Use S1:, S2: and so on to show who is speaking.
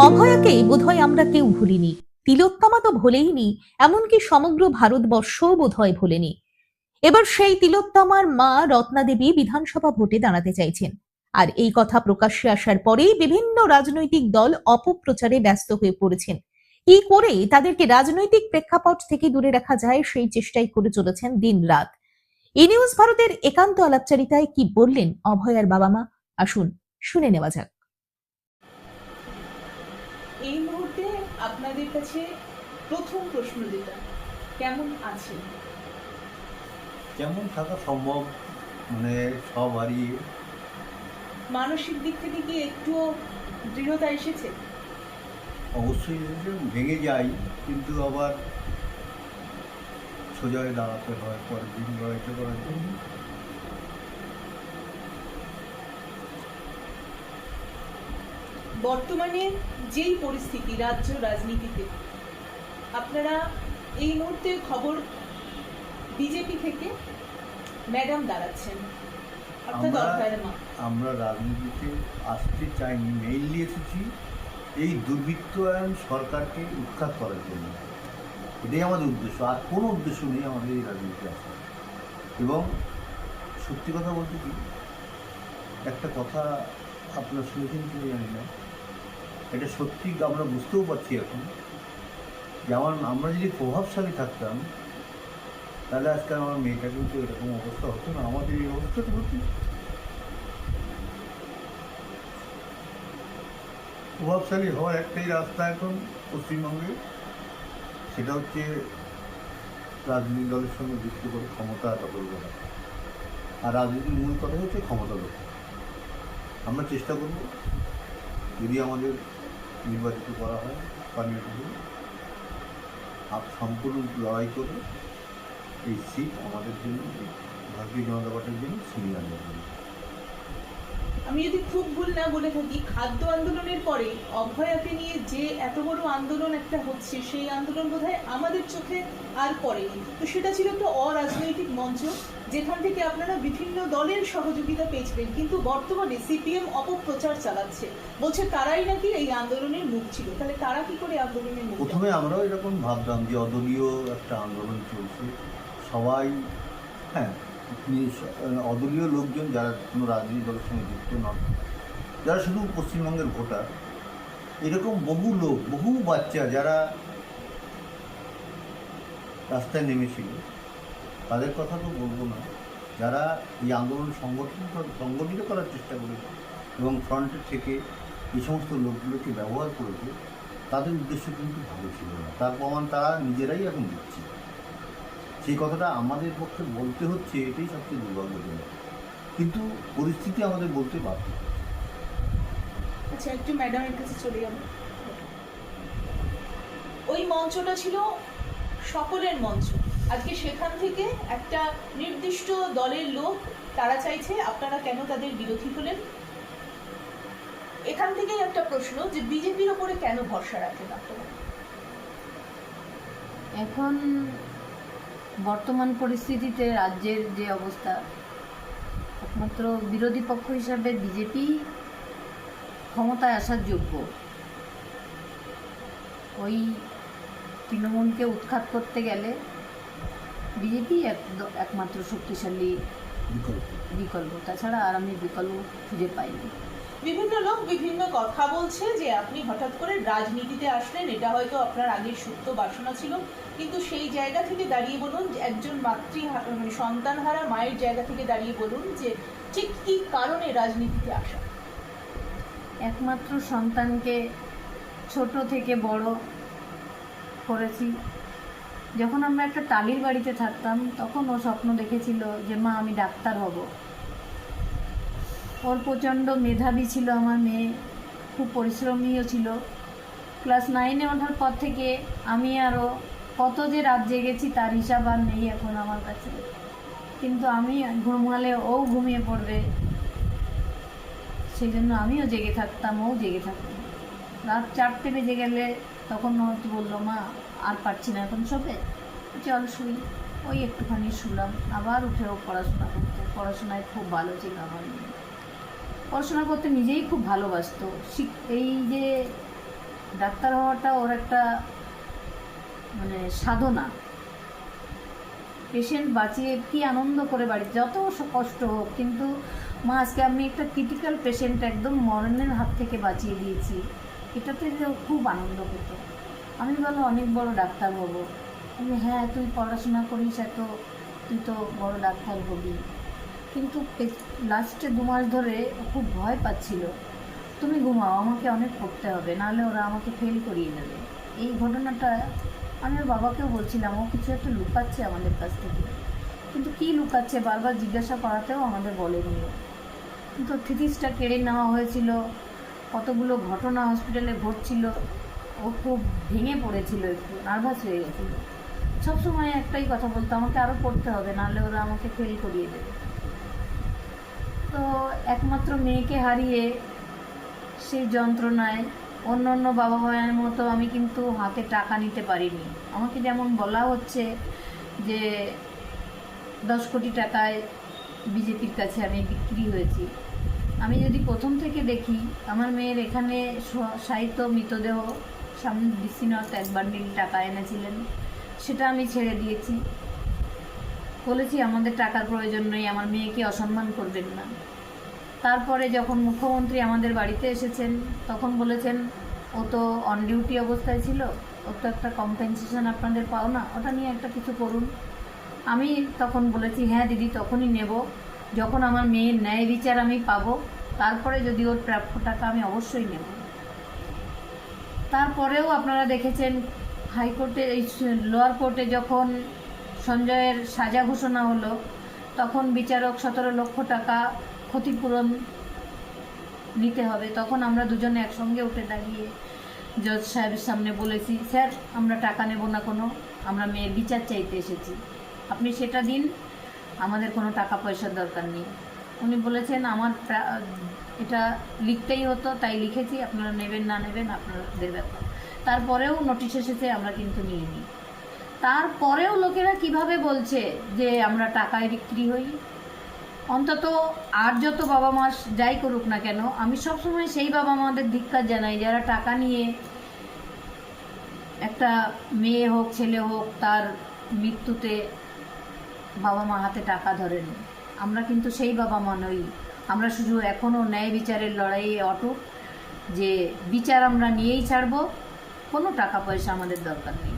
S1: অভয়াকেই বোধহয় আমরা কেউ ভুলিনি। তিলোত্তমা তো ভোলেইনি, এমনকি সমগ্র ভারতবর্ষও বোধহয় ভোলেনি। এবার সেই তিলোত্তমার মা রত্নাদেবী বিধানসভা ভোটে দাঁড়াতে চাইছেন। আর এই কথা প্রকাশ্যে আসার পরেই বিভিন্ন রাজনৈতিক দল অপপ্রচারে ব্যস্ত হয়ে পড়েছেন। কি করে তাদেরকে রাজনৈতিক প্রেক্ষাপট থেকে দূরে রাখা যায় সেই চেষ্টাই করে চলেছেন দিন রাত। ই নিউজ ভারতের একান্ত আলাপচারিতায় কি বললেন অভয়ার বাবা মা, আসুন শুনে নেওয়া যাক।
S2: এই মুহূর্তে আপনাদের কাছে প্রথম প্রশ্ন যেটা, কেমন আছেন?
S3: কেমন থাকা সম্ভব, মানে সব হারিয়ে।
S2: মানসিক দিক থেকে কি একটুও দৃঢ়তা এসেছে?
S3: অবশ্যই এসেছে, ভেঙে যাই, কিন্তু আবার সোজা হয়ে দাঁড়াতে হয় পরের দিন লড়াইটা করার জন্য।
S2: বর্তমানে যেই পরিস্থিতি রাজ্য রাজনীতিতে, আপনারা এই মুহূর্তে খবর বিজেপি থেকে ম্যাডাম দাঁড়াচ্ছেন, অর্থাৎ অভয়ের মা।
S3: আমরা রাজনীতিতে আসতে চাইনি, মেইনলি এসেছি এই দুর্বৃত্তায়ন সরকারকে উৎখাত করার জন্য। এটাই আমাদের উদ্দেশ্য, আর কোনো উদ্দেশ্য নেই আমাদের এই রাজনীতিতে আসা। এবং সত্যি কথা বলতে কি, একটা কথা আপনারা শুনেছেন কি জানি না, এটা সত্যি আমরা বুঝতেও পারছি এখন, যেমন আমরা যদি প্রভাবশালী থাকতাম তাহলে আজকে আমার মেয়েটা কিন্তু এরকম অবস্থা হতো না, আমাদের এই অবস্থাটা হতো। প্রভাবশালী হওয়ার একটাই রাস্তা এখন পশ্চিমবঙ্গে, সেটা হচ্ছে রাজনৈতিক দলের সঙ্গে যুক্ত করে ক্ষমতা দখল করা। আর রাজনীতির মূল কথা হচ্ছে ক্ষমতা দখল। আমরা চেষ্টা করব, যদি আমাদের নির্বাচিত করা হয় পার্লামেন্টে, সম্পূর্ণ লড়াই করে এই সিট আমাদের জন্য, ভারতীয় জনতা পার্টির জন্য ছিনিয়ে আনবার জন্য।
S2: আমি যদি খুব ভুল না বলে থাকি, খাদ্য আন্দোলনের পরে অভয়াকে নিয়ে যে এত বড় আন্দোলন একটা হচ্ছে, সেই আন্দোলন বোধহয় আমাদের চোখে আর পড়েনি। তো সেটা ছিল একটা অরাজনৈতিক মঞ্চ, যেখান থেকে আপনারা বিভিন্ন দলের সহযোগিতা পেয়েছিলেন। কিন্তু বর্তমানে সিপিএম অপপ্রচার চালাচ্ছে, বলছে তারাই নাকি এই আন্দোলনের মুখ ছিল। তাহলে তারা কি করে আন্দোলনের মুখ?
S3: প্রথমে আমরাও এরকম ভাবতাম যে অদলীয় একটা আন্দোলন চলছে, সবাই, হ্যাঁ, অদলীয় লোকজন যারা কোনো রাজনৈতিক দলের সঙ্গে যুক্ত নন, যারা শুধু পশ্চিমবঙ্গের ভোটার, এরকম বহু লোক, বহু বাচ্চা যারা রাস্তায় নেমেছিল, তাদের কথা তো বলবো না, যারা এই আন্দোলন সংগঠিত করার চেষ্টা করেছে এবং ফ্রন্টের থেকে এই সমস্ত লোকগুলোকে ব্যবহার করেছে, তাদের উদ্দেশ্য কিন্তু ভালো ছিল না। তার প্রমাণ তারা নিজেরাই এখন দিচ্ছে। সেই কথাটা আমাদের পক্ষে বলতে হচ্ছে, এটাই সবচেয়ে দুর্ভাগ্যজনক, কিন্তু পরিস্থিতি আমাদের বলতে বাধ্য।
S2: আচ্ছা, একটু ম্যাডামের কাছে চলে যাব। ওই মঞ্চটা ছিল সকলের মঞ্চ। আজকে সেখান থেকে একটা নির্দিষ্ট দলের লোক, তারা চাইছে আপনারা কেন তাদের বিরোধী হলেন। এখান থেকেই একটা প্রশ্ন, যে বিজেপির ওপরে কেন ভরসা রাখেন আপনারা?
S4: এখন বর্তমান পরিস্থিতিতে রাজ্যের যে অবস্থা, একমাত্র বিরোধী পক্ষ হিসাবে বিজেপি ক্ষমতায় আসার যোগ্য। ওই তৃণমূলকে উৎখাত করতে গেলে বিজেপি একমাত্র শক্তিশালী বিকল্প, তাছাড়া আর আমি বিকল্প খুঁজে পাইনি।
S2: বিভিন্ন লোক বিভিন্ন কথা বলছে যে আপনি হঠাৎ করে রাজনীতিতে আসলেন, এটা হয়তো আপনার আগের সুপ্ত বাসনা ছিল, কিন্তু সেই জায়গা থেকে দাঁড়িয়ে বলুন, একজন সন্তানহারা মায়ের জায়গা থেকে দাঁড়িয়ে বলুন যে ঠিক কী কারণে রাজনীতিতে আসা?
S4: একমাত্র সন্তানকে ছোট থেকে বড় করেছি। যখন আমরা একটা টালির বাড়িতে থাকতাম, তখন ও স্বপ্ন দেখেছিল যে মা আমি ডাক্তার হব। ওর প্রচণ্ড মেধাবী ছিল আমার মেয়ে, খুব পরিশ্রমীও ছিল। ক্লাস 9-এ ওঠার পর থেকে আমি আরও কত যে রাত জেগেছি তার হিসাব আর নেই এখন আমার কাছে। কিন্তু আমি ঘুমালে ও ঘুমিয়ে পড়বে, সেই জন্য আমিও জেগে থাকতাম, ও জেগে থাকতাম। রাত 4টে বেজে গেলে তখন হয়তো বললো মা আর পারছি না এখন শোবে, চল শুই। ওই একটুখানি শুলাম, আবার উঠেও পড়াশোনা করতে। পড়াশোনায় খুব ভালো ছিল আমার মেয়ে, পড়াশোনা করতে নিজেই খুব ভালোবাসতো। এই যে ডাক্তার হওয়াটা ওর একটা মানে সাধনা। পেশেন্ট বাঁচিয়ে কি আনন্দ করে বাড়ি, যত কষ্ট হোক, কিন্তু মা আজকে আমি একটা ক্রিটিক্যাল পেশেন্ট একদম মরণের হাত থেকে বাঁচিয়ে দিয়েছি, এটাতে যে ও খুব আনন্দ পেত। আমি বলো অনেক বড় ডাক্তার হবো, আমি হ্যাঁ তুই পড়াশোনা করিস এত, তুই তো বড় ডাক্তার হবি। কিন্তু লাস্টে 2 মাস ধরে ও খুব ভয় পাচ্ছিল, তুমি ঘুমাও, আমাকে অনেক পড়তে হবে, নাহলে ওরা আমাকে ফেল করিয়ে নেবে। এই ঘটনাটা আমি ওর বাবাকেও বলছিলাম, ও কিছু একটা লুকাচ্ছে আমাদের কাছ থেকে, কিন্তু কী লুকাচ্ছে বারবার জিজ্ঞাসা করাতেও আমাদের বলেনি। কিন্তু থিতিসটা কেড়ে নেওয়া হয়েছিল, কতগুলো ঘটনা হসপিটালে ঘটছিল, ও খুব ভেঙে পড়েছিল, একটু নার্ভাস হয়ে গেছিল। সবসময় একটাই কথা বলতো, আমাকে আরও পড়তে হবে, নাহলে ওরা আমাকে ফেল করিয়ে দেবে। তো একমাত্র মেয়েকে হারিয়ে সেই যন্ত্রণায় অন্য অন্য বাবা মায়ের মতো আমি কিন্তু হাতে টাকা নিতে পারিনি। আমাকে যেমন বলা হচ্ছে যে 10 কোটি টাকায় বিজেপির কাছে আমি বিক্রি হয়েছি, আমি যদি প্রথম থেকে দেখি আমার মেয়ের এখানে সাহিত্য মৃতদেহ সামনে ডিসিনট 1 বান্ডিল টাকা এনেছিলেন, সেটা আমি ছেড়ে দিয়েছি, বলেছি আমাদের টাকার প্রয়োজন নেই, আমার মেয়েকে অসম্মান করবেন না। তারপরে যখন মুখ্যমন্ত্রী আমাদের বাড়িতে এসেছেন তখন বলেছেন ও তো অন ডিউটি অবস্থায় ছিল, ওর তো একটা কম্পেনসেশন আপনাদের পাও না, ওটা নিয়ে একটা কিছু করুন। আমি তখন বলেছি হ্যাঁ দিদি তখনই নেব, যখন আমার মেয়ের ন্যায় বিচার আমি পাবো, তারপরে যদি ওর প্রাপ্য টাকা আমি অবশ্যই নেব। তারপরেও আপনারা দেখেছেন হাইকোর্টে, এই লোয়ার কোর্টে যখন সঞ্জয়ের সাজা ঘোষণা হলো, তখন বিচারক 17 লক্ষ টাকা ক্ষতিপূরণ নিতে হবে। তখন আমরা দুজনে একসঙ্গে উঠে দাঁড়িয়ে জজ সাহেবের সামনে বলেছি, স্যার আমরা টাকা নেব না কোনো, আমরা মেয়ের বিচার চাইতে এসেছি, আপনি সেটা দিন, আমাদের কোনো টাকা পয়সার দরকার নেই। উনি বলেছেন আমার এটা লিখতেই হতো তাই লিখেছি, আপনারা নেবেন না নেবেন আপনাদের ব্যাপার। তারপরেও নোটিশ এসেছে, আমরা কিন্তু নিইনি। তারপরেও লোকেরা কিভাবে বলছে যে আমরা টাকায় বিক্রি হই। অন্তত আর যত বাবা মা যাই করুক না কেন, আমি সবসময় সেই বাবা মাদের ধিক্কার জানাই যারা টাকা নিয়ে একটা মেয়ে হোক ছেলে হোক তার মৃত্যুতে বাবা মা হাতে টাকা ধরেন। আমরা কিন্তু সেই বাবা মা নই, আমরা শুধু এখনও ন্যায় বিচারের লড়াইয়ে অটুট, যে বিচার আমরা নিয়েই ছাড়বো, কোনো টাকা পয়সা আমাদের দরকার নেই।